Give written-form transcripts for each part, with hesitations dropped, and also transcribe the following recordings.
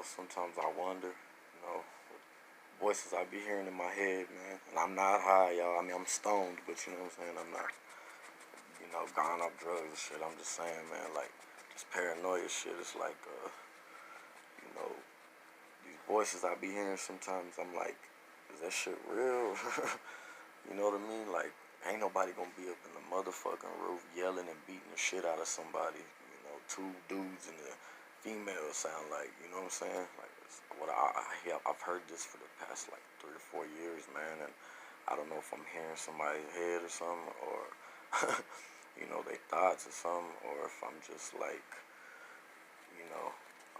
sometimes I wonder, voices I be hearing in my head, man. And I'm not high, y'all. I mean, I'm stoned, but you know what I'm saying? I'm not, gone off drugs and shit. I'm just saying, man, like, this paranoia shit is like, you know, these voices I be hearing sometimes, I'm like, is that shit real? You know what I mean? Like, ain't nobody gonna be up in the motherfucking roof yelling and beating the shit out of somebody. Two dudes and a female sound like, you know what I'm saying? Like, it's what I've heard this for the past like 3 or 4 years, man, and I don't know if I'm hearing somebody's head or something, or their thoughts or something, or if I'm just like,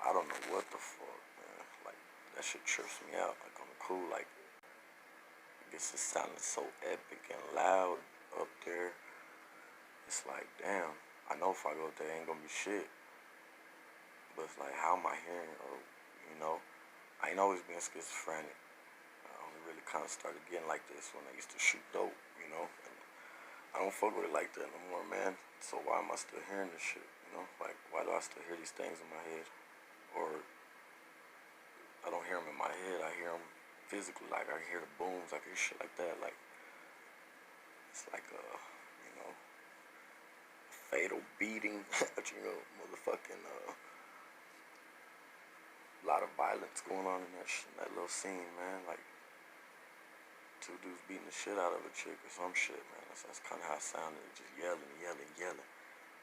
I don't know what the fuck, man. Like, that shit trips me out. Like, I'm cool, like, I guess it sounded so epic and loud up there. It's like, damn, I know if I go up there, ain't gonna be shit. But it's like, how am I hearing? Or, I ain't always been schizophrenic. I only really kind of started getting like this when I used to shoot dope, And I don't fuck with it like that no more, man. So why am I still hearing this shit, Like, why do I still hear these things in my head? Or I don't hear them in my head, I hear them physically. Like, I hear the booms, I hear shit like that. Like, it's like a, fatal beating, motherfucking, a lot of violence going on in that little scene, man. Like, two dudes beating the shit out of a chick or some shit, man. That's kind of how it sounded, just yelling.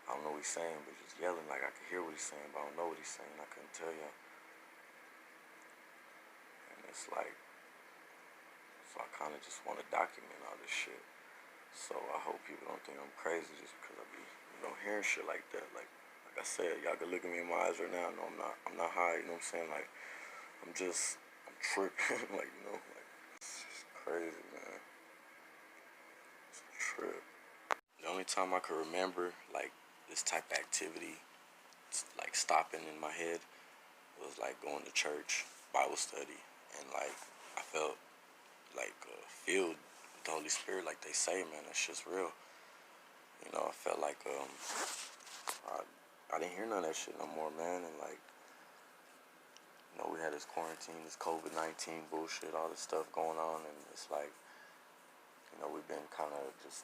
I don't know what he's saying, but just yelling. Like, I could hear what he's saying, but I don't know what he's saying. I couldn't tell you. And it's like, so I kind of just want to document all this shit. So I hope people don't think I'm crazy just because I be, hearing shit like that. Like I said, y'all can look at me in my eyes right now. No, I'm not high, you know what I'm saying? Like, I'm tripping. like, it's just crazy, man. It's a trip. The only time I could remember, like, this type of activity, like, stopping in my head was, like, going to church, Bible study, and, like, I felt, like, filled with the Holy Spirit, like they say, man. That shit's real. I felt like, I didn't hear none of that shit no more, man, and, like, we had this quarantine, this COVID-19 bullshit, all this stuff going on, and it's like, we've been kind of just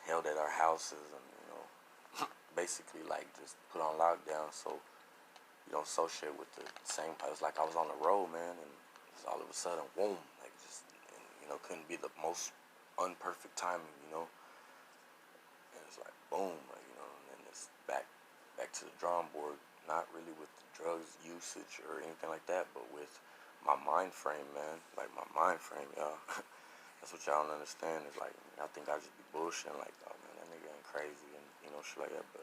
held at our houses and, basically, like, just put on lockdown, so you don't associate with the same. It was like I was on the road, man, and just all of a sudden, boom, like, just, and, couldn't be the most unperfect timing, and it's like, boom, like, and then it's back to the drawing board, not really with the drugs usage or anything like that, but with my mind frame, man, like, my mind frame, y'all. That's what y'all don't understand, is like, I think I just be bullshitting, like, oh, man, that nigga ain't crazy, and, shit like that, but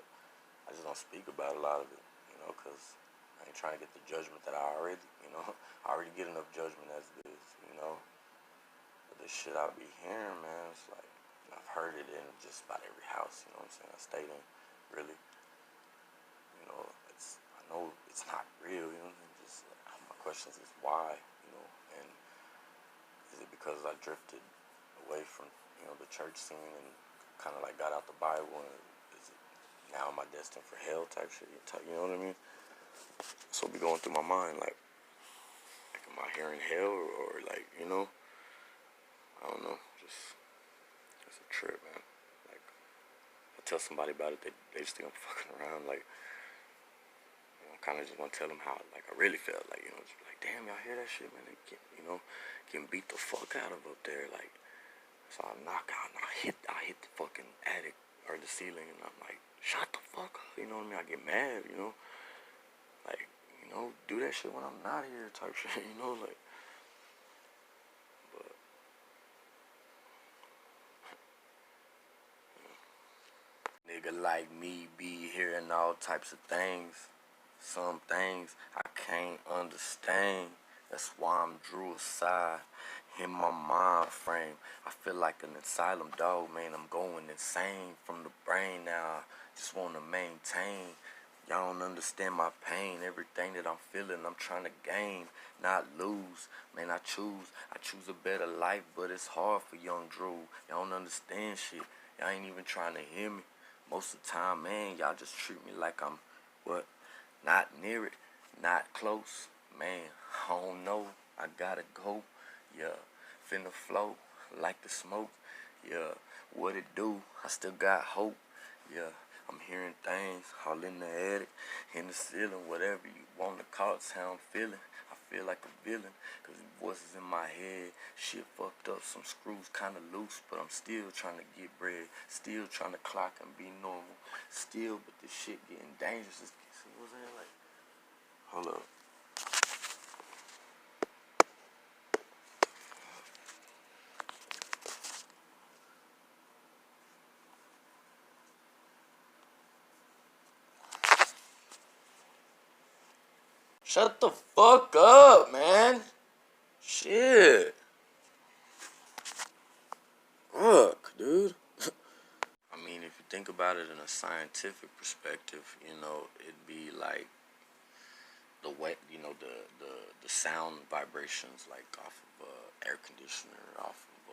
I just don't speak about a lot of it, because I ain't trying to get the judgment that I already, I already get enough judgment as it is, but the shit I be hearing, man, it's like, I've heard it in just about every house, you know what I'm saying, I stayed in, really, I know it's not real, just, my questions is why, and is it because I drifted away from, the church scene and kind of, like, got out the Bible, and is it now am I destined for hell type shit, you know what I mean? So be going through my mind, like am I hearing hell, or like, I don't know, just, it's a trip, man. Like, I tell somebody about it, they just think I'm fucking around, like, I kind of just want to tell them how, like, I really felt, like, just like, damn, y'all hear that shit, man? They get, getting beat the fuck out of up there, like, so I knock out, and I hit the fucking attic, or the ceiling, and I'm like, shut the fuck up, you know what I mean? I get mad, like, do that shit when I'm not here type shit, like, but, nigga like me be hearing all types of things. Some things I can't understand. That's why I'm DRUICIDE in my mind frame. I feel like an asylum dog, man. I'm going insane from the brain now. Just want to maintain. Y'all don't understand my pain. Everything that I'm feeling, I'm trying to gain, not lose. Man, I choose a better life, but it's hard for young Drew. Y'all don't understand shit. Y'all ain't even trying to hear me. Most of the time, man, y'all just treat me like I'm, what? Not near it, not close. Man, I don't know. I gotta go. Yeah, finna flow like the smoke. Yeah, what it do? I still got hope. Yeah, I'm hearing things all in the attic, in the ceiling, whatever you want to call it, how I'm feeling. I feel like a villain, cause the voices in my head, shit fucked up, some screws kinda loose, but I'm still trying to get bread, still trying to clock and be normal, still, but this shit getting dangerous. See what I'm saying? Like, hold up. Shut the fuck up, man. Shit. Fuck, dude. I mean, if you think about it in a scientific perspective, you know, it'd be like the wet, you know, the sound vibrations, like off of air conditioner, off of,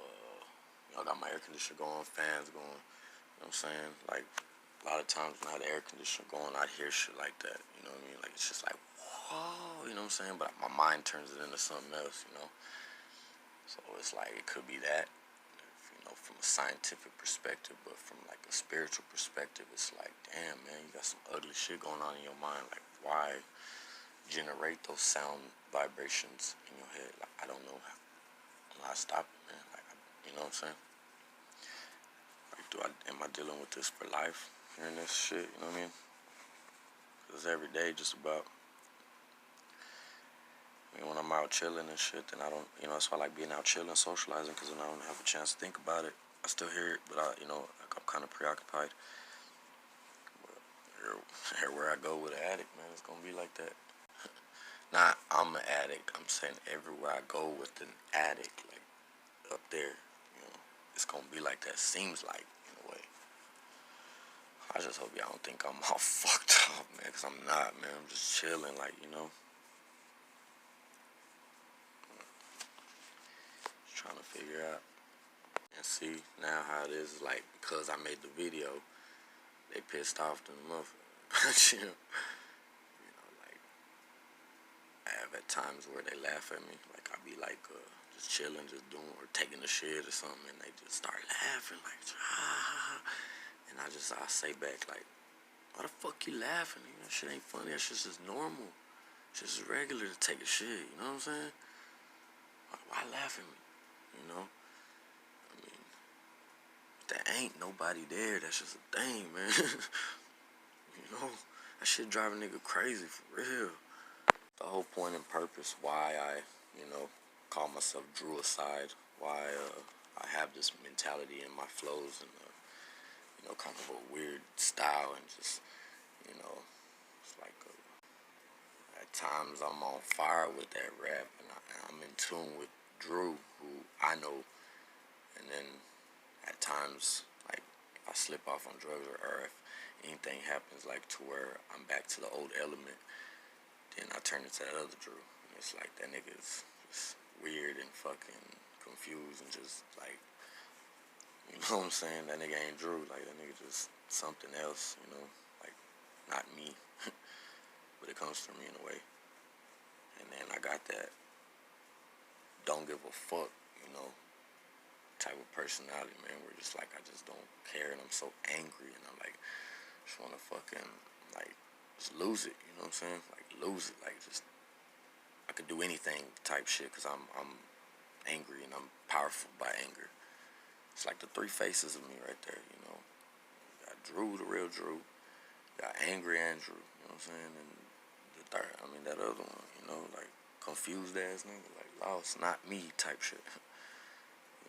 you know, I got my air conditioner going, fans going, you know what I'm saying? Like, a lot of times when I had the air conditioner going, I'd hear shit like that, you know what I mean? Like, it's just like, whoa, you know what I'm saying? But my mind turns it into something else, you know? So it's like, it could be that, you know, from a scientific perspective, but from like a spiritual perspective, it's like, damn, man, you got some ugly shit going on in your mind. Like, why generate those sound vibrations in your head? Like, I don't know how to stop it, man. Like, you know what I'm saying? Like, am I dealing with this for life? Hearing this shit, you know what I mean? Because every day, just about. I mean, when I'm out chilling and shit, then I don't, you know, that's why I like being out chilling, socializing, because then I don't have a chance to think about it. I still hear it, but you know, like I'm kind of preoccupied. But everywhere I go with an addict, man, it's gonna be like that. Not I'm an addict. I'm saying everywhere I go with an addict, like up there, you know, it's gonna be like that. Seems like, in a way. I just hope y'all don't think I'm all fucked up, man, because I'm not, man. I'm just chilling, like, you know. Just trying to figure out. And see, now how it is, like, because I made the video, they pissed off to the motherfucker. You know, like, I have at times where they laugh at me. Like, I be like, just chilling, just doing, or taking a shit or something, and they just start laughing, like, ah. And I say back, like, why the fuck you laughing? You know, that shit ain't funny, that shit's just normal. It's just regular to take a shit, you know what I'm saying? Like, why laugh at me? You know? I mean, there ain't nobody there, that's just a thing, man. You know? That shit drive a nigga crazy, for real. The whole point and purpose why I, you know, call myself DRUICIDE, why I have this mentality in my flows and, you know, kind of a weird style and just, you know, it's like at times I'm on fire with that rap and I'm in tune with Drew, who I know, and then at times, like, if I slip off on drugs or if anything happens, like, to where I'm back to the old element, then I turn into that other Drew. And it's like, that nigga is just weird and fucking confused and just, like, you know what I'm saying? That nigga ain't Drew. Like, that nigga just something else, you know? Like, not me. But it comes from me in a way. And then I got that don't give a fuck, you know, type of personality, man, where just like I just don't care and I'm so angry and I'm like just wanna fucking like just lose it, you know what I'm saying? Like lose it, like just I could do anything type shit because I'm angry and I'm powerful by anger. It's like the three faces of me right there, you know. You got Drew, the real Drew, you got angry Andrew, you know what I'm saying? And the third, I mean that other one, you know, like confused ass nigga, like lost, not me type shit.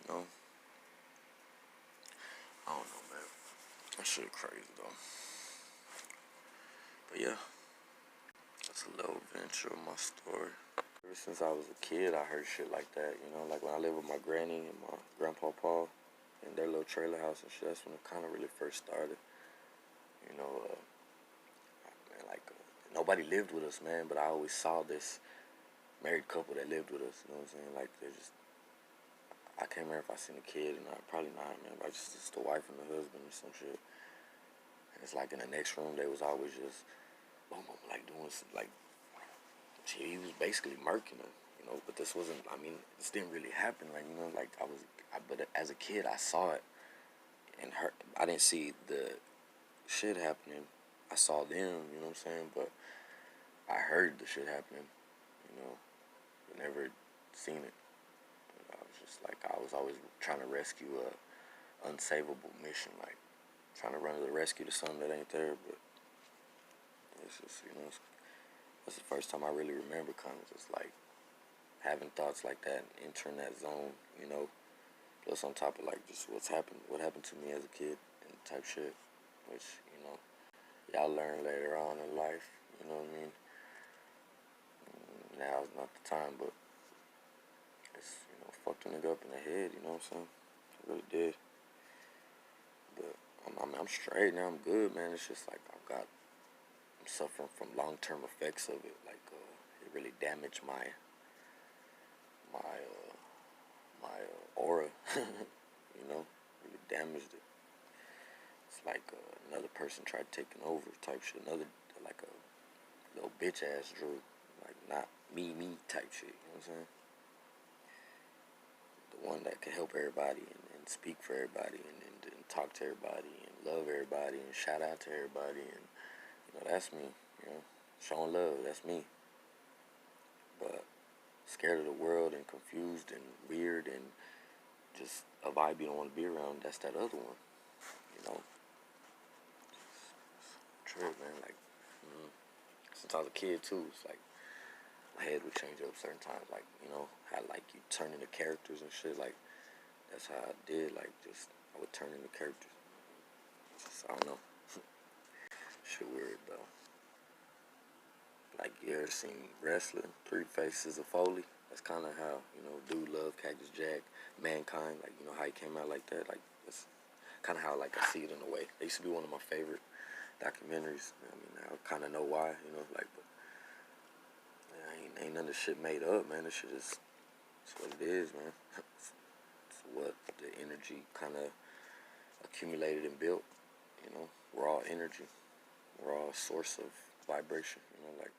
You know? I don't know, man. That shit crazy though. But yeah, that's a little venture of my story. Ever since I was a kid, I heard shit like that, you know, like when I lived with my granny and my grandpa Paul in their little trailer house and shit, that's when it kind of really first started. You know, man, like, nobody lived with us, man, but I always saw this married couple that lived with us, you know what I'm saying? Like, they're just, I can't remember if I seen a kid or not, probably not, man, but just the wife and the husband or some shit. And it's like in the next room, they was always just, boom, boom, like doing some, like he was basically murking her, you know. But this wasn't. I mean, this didn't really happen. Like, you know, like but as a kid, I saw it and her. I didn't see the shit happening. I saw them, you know what I'm saying. But I heard the shit happening, you know. But never seen it. I was just like, I was always trying to rescue a unsavable mission, like trying to run to the rescue to something that ain't there. But it's just, you know, that's the first time I really remember kind of just like having thoughts like that, entering that zone, you know. Plus on top of like just what happened to me as a kid and type shit, which, you know, y'all learn later on in life, you know what I mean. Now is not the time, but it's, you know, fucked a nigga up in the head, you know what I'm saying. It really did. But I'm straight now. I'm good, man. It's just like I'm suffering from long-term effects of it. Like it really damaged my aura. You know, really damaged it. It's like another person tried taking over type shit. Another like a little bitch ass Drew. Like not me type shit. You know what I'm saying? The one that can help everybody and speak for everybody and talk to everybody and love everybody and shout out to everybody, and you know, that's me, you know, showing love, that's me. But scared of the world and confused and weird and just a vibe you don't want to be around, that's that other one, you know. True, man. Like since I was a kid too, it's like my head would change up certain times, like, you know, how like you turn into characters and shit. Like that's how I did, like just I would turn into characters. Just, I don't know. Shit weird though. Like you ever seen wrestling, Three Faces of Foley? That's kind of how, you know, Dude Love, Cactus Jack, Mankind, like, you know, how he came out like that. Like that's kind of how like I see it in a way. They used to be one of my favorite documentaries. I mean, I kind of know why, you know, like, but yeah, ain't none of this shit made up, man. This shit is, it's what it is, man. It's what the energy kind of accumulated and built, you know, raw energy, raw source of vibration, you know, like